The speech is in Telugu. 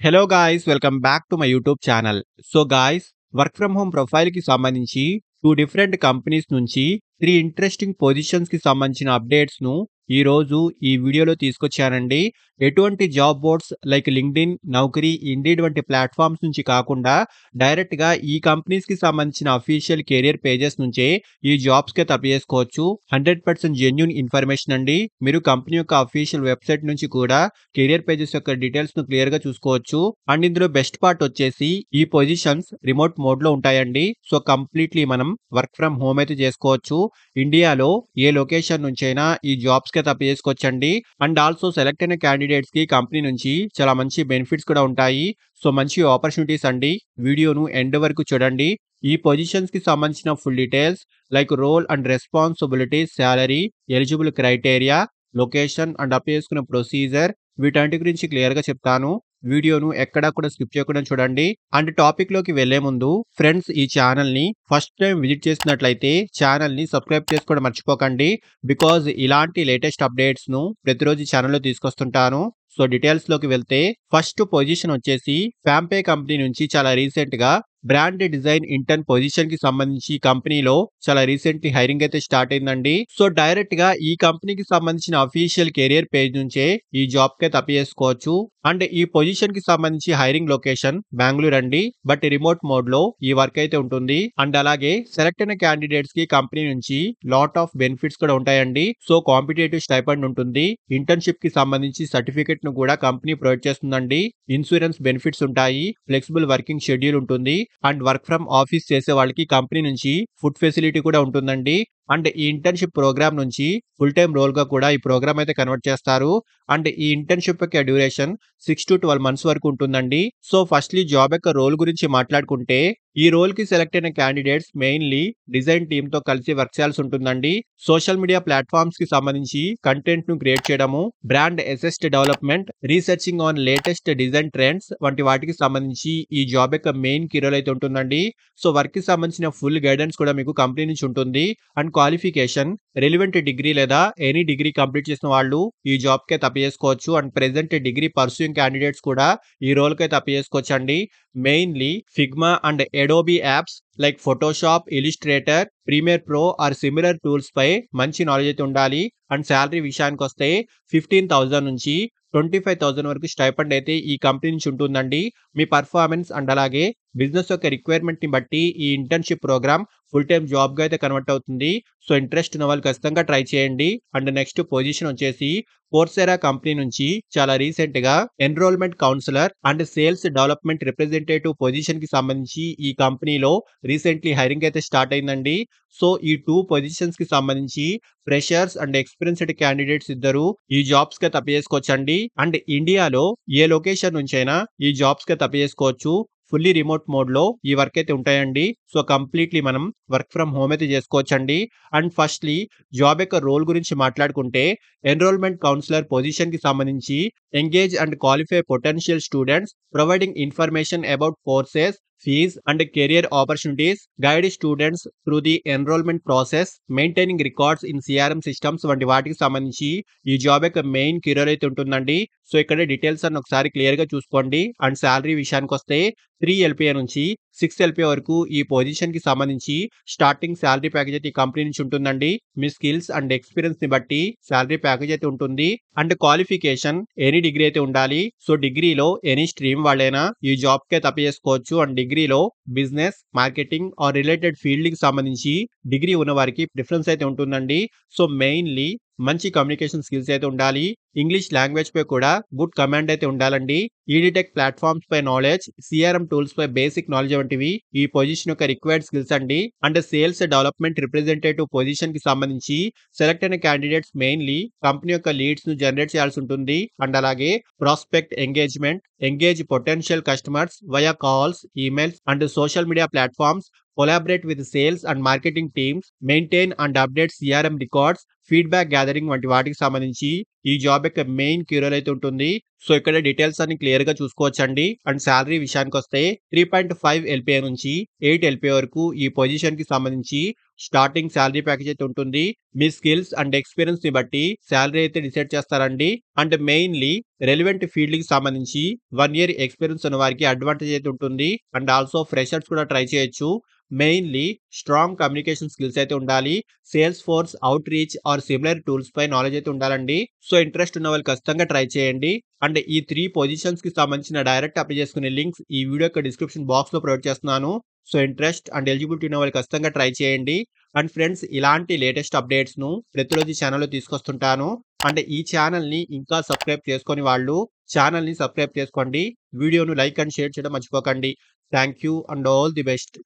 Hello guys, welcome back to my YouTube channel. So guys, work from home ప్రొఫైల్కి సంబంధించి 2 డిఫరెంట్ కంపెనీస్ నుంచి 3 ఇంట్రెస్టింగ్ పొజిషన్స్కి సంబంధించిన అప్డేట్స్ను ఈరోజు ఈ వీడియోలో తీసుకొచ్చానండి. ఎటువంటి జాబ్ బోర్డ్స్ లైక్ లింక్డ్ఇన్, నౌకరీ, ఇండీడ్ వంటి ప్లాట్ఫామ్స్ నుంచి కాకుండా డైరెక్ట్గా ఈ కంపెనీస్కి సంబంధించిన అఫీషియల్ కెరియర్ పేజెస్ నుంచే ఈ జాబ్స్కే తప్పేసుకోవచ్చు. 100% జెన్యూన్ ఇన్ఫర్మేషన్ అండి. మీరు కంపెనీ యొక్క అఫీషియల్ వెబ్సైట్ నుంచి కూడా కెరియర్ పేజెస్ యొక్క డీటెయిల్స్ ను క్లియర్ గా చూసుకోవచ్చు. అండ్ ఇందులో బెస్ట్ పార్ట్ వచ్చేసి ఈ పొజిషన్స్ రిమోట్ మోడ్ లో ఉంటాయండి. సో కంప్లీట్లీ మనం వర్క్ ఫ్రమ్ హోమ్ అయితే చేసుకోవచ్చు. ఇండియాలో ఏ లొకేషన్ నుంచైనా ఈ జాబ్స్ కే తప్ప చేసుకోవచ్చండి. అండ్ ఆల్సో సెలెక్ట్ అయిన క్యాండిడేట్స్ కి కంపెనీ నుంచి చాలా మంచి బెనిఫిట్స్ కూడా ఉంటాయి. సో మంచి ఆపర్చునిటీస్ అండి. వీడియోను ఎండ్ వరకు చూడండి. ఈ పొజిషన్స్ కి సంబంధించిన full details like role and responsibilities, salary, eligible criteria, location and apply చేసుకునే ప్రొసీజర్ వీటన్నిటి గురించి క్లియర్ గా చెప్తాను. వీడియోను ఎక్కడా కూడా స్కిప్ చేయకుండా చూడండి. అండ్ టాపిక్ లోకి వెళ్లే ముందు ఫ్రెండ్స్, ఈ ఛానల్ ని ఫస్ట్ టైం విజిట్ చేసినట్లయితే ఛానల్ ని సబ్స్క్రైబ్ చేసుకోవడం మర్చిపోకండి. బికాజ్ ఇలాంటి లేటెస్ట్ అప్డేట్స్ ను ప్రతిరోజు ఛానల్లో తీసుకొస్తుంటాను. సో డీటెయిల్స్ లోకి వెళ్తే ఫస్ట్ పొజిషన్ వచ్చేసి ఫ్యాంపే కంపెనీ నుంచి చాలా రీసెంట్ గా బ్రాండ్ డిజైన్ ఇంటర్న్ పొజిషన్ కి సంబంధించి కంపెనీలో చాలా రీసెంట్లీ హైరింగ్ అయితే స్టార్ట్ అయిందండి. సో డైరెక్ట్ గా ఈ కంపెనీకి సంబంధించిన అఫీషియల్ కెరియర్ పేజ్ నుంచే ఈ జాబ్ కే తప్పేసుకోవచ్చు. అండ్ ఈ పొజిషన్ కి సంబంధించి హైరింగ్ లొకేషన్ బెంగళూరు అండి. బట్ రిమోట్ మోడ్ లో ఈ వర్క్ అయితే ఉంటుంది. అండ్ అలాగే సెలెక్ట్ అయిన క్యాండిడేట్స్ కి కంపెనీ నుంచి లాట్ ఆఫ్ బెనిఫిట్స్ కూడా ఉంటాయండి. సో కాంపిటేటివ్ స్టైపెండ్ ఉంటుంది. ఇంటర్న్షిప్ కి సంబంధించి సర్టిఫికెట్ ను కూడా కంపెనీ ప్రొవైడ్ చేస్తుందండి. ఇన్సూరెన్స్ బెనిఫిట్స్ ఉంటాయి. ఫ్లెక్సిబుల్ వర్కింగ్ షెడ్యూల్ ఉంటుంది. అండ్ వర్క్ ఫ్రమ్ ఆఫీస్ చేసే వాళ్ళకి కంపెనీ నుంచి ఫుడ్ ఫెసిలిటీ కూడా ఉంటుందండి. అండ్ ఈ ఇంటర్న్షిప్ ప్రోగ్రామ్ నుంచి ఫుల్ టైం రోల్ గా కూడా ఈ ప్రోగ్రామ్ అయితే కన్వర్ట్ చేస్తారు. అండ్ ఈ ఇంటర్న్షిప్ యొక్క డ్యూరేషన్ 6 to 12 months వరకు ఉంటుందండి. సో ఫస్ట్లీ జాబ్ యొక్క రోల్ గురించి మాట్లాడుకుంటే ఈ రోల్ కి సెలెక్ట్ అయిన క్యాండిడేట్స్ మెయిన్లీ డిజైన్ టీమ్ తో కలిసి వర్క్ చేయాల్సి ఉంటుందండి. సోషల్ మీడియా ప్లాట్ఫామ్స్ కి సంబంధించి కంటెంట్ ను క్రియేట్ చేయడము, brand asset development, researching on latest design trends వంటి వాటికి సంబంధించి ఈ జాబ్ యొక్క మెయిన్ కీ రోల్ అయితే ఉంటుందండి. సో వర్క్ కి సంబంధించిన ఫుల్ గైడెన్స్ కూడా మీకు కంపెనీ నుంచి ఉంటుంది. అండ్ క్వాలిఫికేషన్ రెలివెంట్ డిగ్రీ లేదా ఎనీ డిగ్రీ కంప్లీట్ చేసిన వాళ్ళు ఈ జాబ్ కే తప్పేసుకోవచ్చు. And present degree pursuing candidates కూడా ఈ రోల్ కే తప్పేసుకోవచ్చు అండి. Mainly Figma and Adobe apps like Photoshop, Illustrator, Premiere Pro or similar tools పై మంచి నాలెడ్జ్ అయితే ఉండాలి. అండ్ శాలరీ విషయానికి వస్తే 15,000 నుంచి 25,000 వరకు స్టైపెండ్ అయితే ఈ కంపెనీ నుంచి ఉంటుందండి. మీ పర్ఫార్మెన్స్ అండ్ అలాగే బిజినెస్ యొక్క రిక్వైర్మెంట్ ని బట్టి ఈ internship program full time job గా అయితే కన్వర్ట్ అవుతుంది. సో ఇంట్రెస్ట్ ఉన్న వాళ్ళు ఖచ్చితంగా ట్రై చేయండి. అండ్ నెక్స్ట్ పొజిషన్ వచ్చేసి కోర్సెరా కంపెనీ నుంచి చాలా రీసెంట్ గా enrollment counsellor and sales development representative position కి సంబంధించి ఈ కంపెనీలో రీసెంట్లీ హైరింగ్ అయితే స్టార్ట్ అయిందండి. సో ఈ 2 పొజిషన్స్ కి సంబంధించి ఫ్రెషర్స్ అండ్ ఎక్స్పీరియన్స్డ్ క్యాండిడేట్స్ ఇద్దరు ఈ జాబ్స్ కి తప్పేసుకోవచ్చండి. అండ్ ఇండియాలో ఏ లొకేషన్ నుంచైనా ఈ జాబ్స్ కి తప్పేసుకోవచ్చు. ఫుల్లీ రిమోట్ మోడ్ లో ఈ వర్క్ అయితే ఉంటాయండి. సో కంప్లీట్లీ మనం వర్క్ ఫ్రమ్ హోమ్ అయితే చేసుకోవచ్చండి. అండ్ ఫస్ట్లీ జాబ్ యొక్క రోల్ గురించి మాట్లాడుకుంటే ఎన్రోల్మెంట్ కౌన్సిలర్ పొజిషన్ కి సంబంధించి engage and qualify potential students, providing information about courses, fees and career opportunities, guide students through the enrollment process, maintaining records in CRM systems వంటి వాటికి సంబంధించి ఈ జాబ్ యొక్క మెయిన్ కెరీర్ అయితే ఉంటుందండి. సో ఇక్కడ డీటెయిల్స్ అన్ని ఒకసారి క్లియర్ గా చూసుకోండి. అండ్ శాలరీ విషయానికి వస్తే 3 LPA నుంచి 6 LPA వరకు ఈ పొజిషన్ కి సంబంధించి స్టార్టింగ్ శాలరీ ప్యాకేజ్ అయితే ఈ కంపెనీ నుంచి ఉంటుందండి. మీ స్కిల్స్ అండ్ ఎక్స్పీరియన్స్ ని బట్టి శాలరీ ప్యాకేజ్ అయితే ఉంటుంది. అండ్ క్వాలిఫికేషన్ ఎనీ డిగ్రీ అయితే ఉండాలి. సో డిగ్రీలో ఎనీ స్ట్రీమ్ వాళ్ళైనా ఈ జాబ్ కే తప్పేసుకోవచ్చు. అండ్ డిగ్రీలో business, marketing or related field కి సంబంధించి డిగ్రీ ఉన్న వారికి ప్రిఫరెన్స్ అయితే ఉంటుందండి. సో మెయిన్లీ మంచి కమ్యూనికేషన్ స్కిల్స్ అయితే ఉండాలి. ఇంగ్లీష్ లాంగ్వేజ్ పై కూడా గుడ్ కమాండ్ అయితే ఉండాలండి. ఈడీటెక్ ప్లాట్ఫామ్స్ పై నాలెడ్జ్, సిఆర్ఎం టూల్స్ పై బేసిక్ నాలెడ్జ్ వంటివి ఈ పొజిషన్ యొక్క రిక్వైర్డ్ స్కిల్స్ అండి. And sales development representative position కి సంబంధించి సెలెక్ట్ అయిన క్యాండిడేట్స్ మెయిన్లీ కంపెనీ యొక్క లీడ్స్ ను జనరేట్ చేయాల్సి ఉంటుంది. అండ్ అలాగే prospect engagement, engage potential customers via calls, emails and social media platforms, collaborate with sales and marketing teams, maintain and update CRM records, feedback gathering వంటి వాటికి సంబంధించి ఈ జాబ్ యొక్క మెయిన్ కీ రోల్ అయితే ఉంటుంది. సో, ఇక్కడ డీటెయిల్స్ అన్ని క్లియర్‌గా చూసుకోవచ్చండి. అండ్ సాలరీ విషయానికొస్తే 3.5 ఎల్‌పీఏ నుంచి 8 ఎల్‌పీఏ వరకు ఈ పొజిషన్‌కి సంబంధించి స్టార్టింగ్ సాలరీ ప్యాకేజ్ అయితే ఉంటుంది. మీ స్కిల్స్ అండ్ ఎక్స్‌పీరియన్స్‌ని బట్టి సాలరీ అయితే డిసైడ్ చేస్తారండి. అండ్ మెయిన్‌లీ రెలెవెంట్ ఫీల్డ్‌కి సంబంధించి 1 ఇయర్ ఎక్స్‌పీరియన్స్ ఉన్న వారికి అడ్వాంటేజ్ అయితే ఉంటుంది. అండ్ ఆల్సో ఫ్రెషర్స్ కూడా ట్రై చేయొచ్చు. మెయిన్‌లీ స్ట్రాంగ్ కమ్యూనికేషన్ స్కిల్స్ అయితే ఉండాలి. Sales force, outreach or similar tools పై నాలెడ్జ్ అయితే ఉండాలండి. సో, ఇంట్రెస్ట్ ఉన్న వాళ్ళు ఖచ్చితంగా ట్రై చేయండి. అండ్ ఈ 3 పొజిషన్స్‌కి సంబంధించిన డైరెక్ట్ అప్లై చేసుకునే లింక్స్ ఈ వీడియో యొక్క డిస్క్రిప్షన్ బాక్స్‌లో ప్రొవైడ్ చేస్తున్నాను. సో, ఇంట్రెస్ట్ అండ్ ఎలిజిబిలిటీ ఉన్న వాళ్ళు ఖచ్చితంగా ట్రై చేయండి. అండ్ ఫ్రెండ్స్, ఇలాంటి లేటెస్ట్ అప్డేట్స్‌ను ప్రతిరోజు ఈ ఛానెల్‌లో తీసుకొస్తుంటాను. అండ్ ఈ ఛానెల్‌ని ఇంకా సబ్స్క్రైబ్ చేసుకోని వాళ్ళు ఛానెల్‌ని సబ్స్క్రైబ్ చేసుకోండి. వీడియోను లైక్ అండ్ షేర్ చేయడం మర్చిపోకండి. Thank you and all the best.